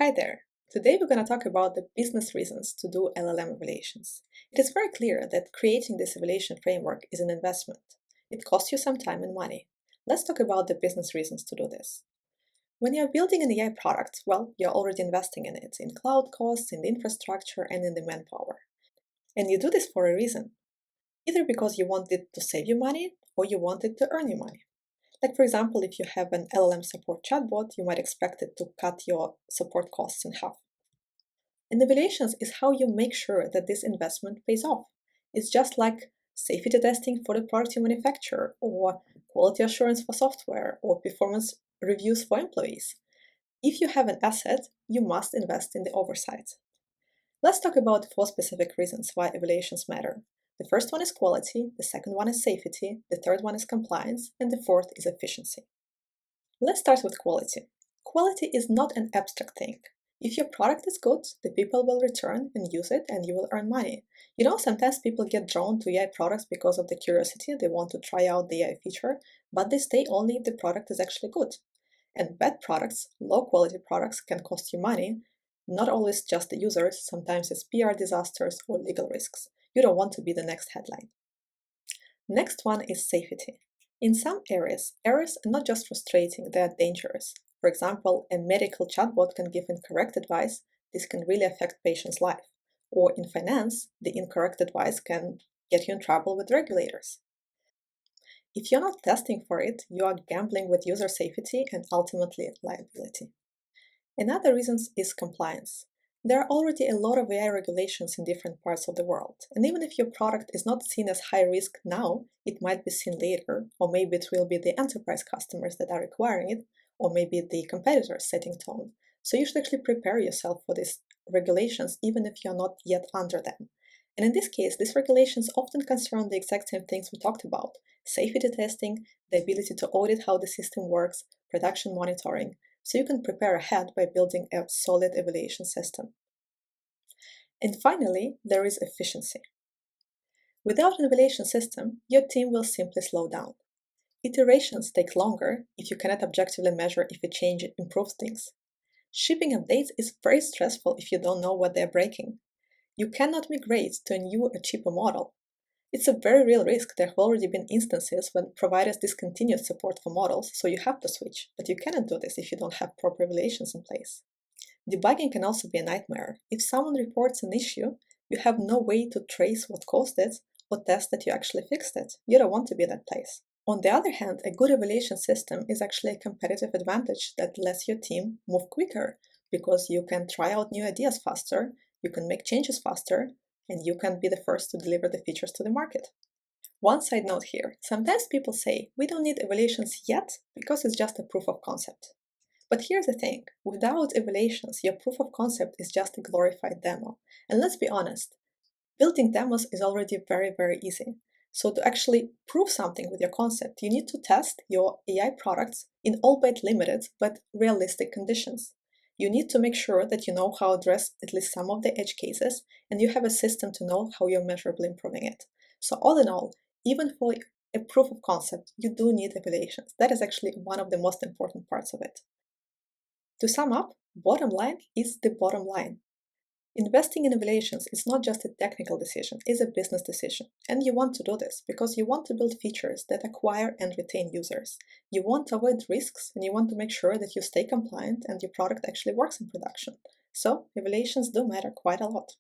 Hi there! Today we're going to talk about the business reasons to do LLM evaluations. It is very clear that creating this evaluation framework is an investment. It costs you some time and money. Let's talk about the business reasons to do this. When you're building an AI product, well, you're already investing in it, in cloud costs, in the infrastructure, and in the manpower. And you do this for a reason. Either because you want it to save you money, or you want it to earn you money. Like, for example, if you have an LLM support chatbot, you might expect it to cut your support costs in half. And evaluations is how you make sure that this investment pays off. It's just like safety testing for the product you manufacture, or quality assurance for software, or performance reviews for employees. If you have an asset, you must invest in the oversight. Let's talk about the 4 specific reasons why evaluations matter. The first one is quality, the second one is safety, the third one is compliance, and the fourth is efficiency. Let's start with quality. Quality is not an abstract thing. If your product is good, the people will return and use it and you will earn money. You know, sometimes people get drawn to AI products because of the curiosity, they want to try out the AI feature, but they stay only if the product is actually good. And bad products, low quality products, can cost you money, not always just the users, sometimes it's PR disasters or legal risks. You don't want to be the next headline. Next one is safety. In some areas, errors are not just frustrating, they are dangerous. For example, a medical chatbot can give incorrect advice. This can really affect patients' life. Or in finance, the incorrect advice can get you in trouble with regulators. If you're not testing for it, you are gambling with user safety and ultimately liability. Another reason is compliance. There are already a lot of AI regulations in different parts of the world, and even if your product is not seen as high risk now, it might be seen later, or maybe it will be the enterprise customers that are requiring it, or maybe the competitors setting tone. So you should actually prepare yourself for these regulations even if you're not yet under them. And in this case, these regulations often concern the exact same things we talked about: safety testing, the ability to audit how the system works, production monitoring, so you can prepare ahead by building a solid evaluation system. And finally, there is efficiency. Without an evaluation system, your team will simply slow down. Iterations take longer if you cannot objectively measure if a change improves things. Shipping updates is very stressful if you don't know what they're breaking. You cannot migrate to a new or cheaper model. It's a very real risk. There have already been instances when providers discontinued support for models, so you have to switch, but you cannot do this if you don't have proper evaluations in place. Debugging can also be a nightmare. If someone reports an issue, you have no way to trace what caused it or test that you actually fixed it. You don't want to be in that place. On the other hand, a good evaluation system is actually a competitive advantage that lets your team move quicker, because you can try out new ideas faster, you can make changes faster, and you can be the first to deliver the features to the market. One side note here: sometimes people say, we don't need evaluations yet because it's just a proof of concept. But here's the thing: without evaluations, your proof of concept is just a glorified demo. And let's be honest, building demos is already very, very easy. So to actually prove something with your concept, you need to test your AI products in albeit limited but realistic conditions. You need to make sure that you know how to address at least some of the edge cases, and you have a system to know how you're measurably improving it. So all in all, even for a proof of concept, you do need evaluations. That is actually one of the most important parts of it. To sum up, bottom line is the bottom line. Investing in evaluations is not just a technical decision, it's a business decision. And you want to do this because you want to build features that acquire and retain users. You want to avoid risks, and you want to make sure that you stay compliant and your product actually works in production. So evaluations do matter quite a lot.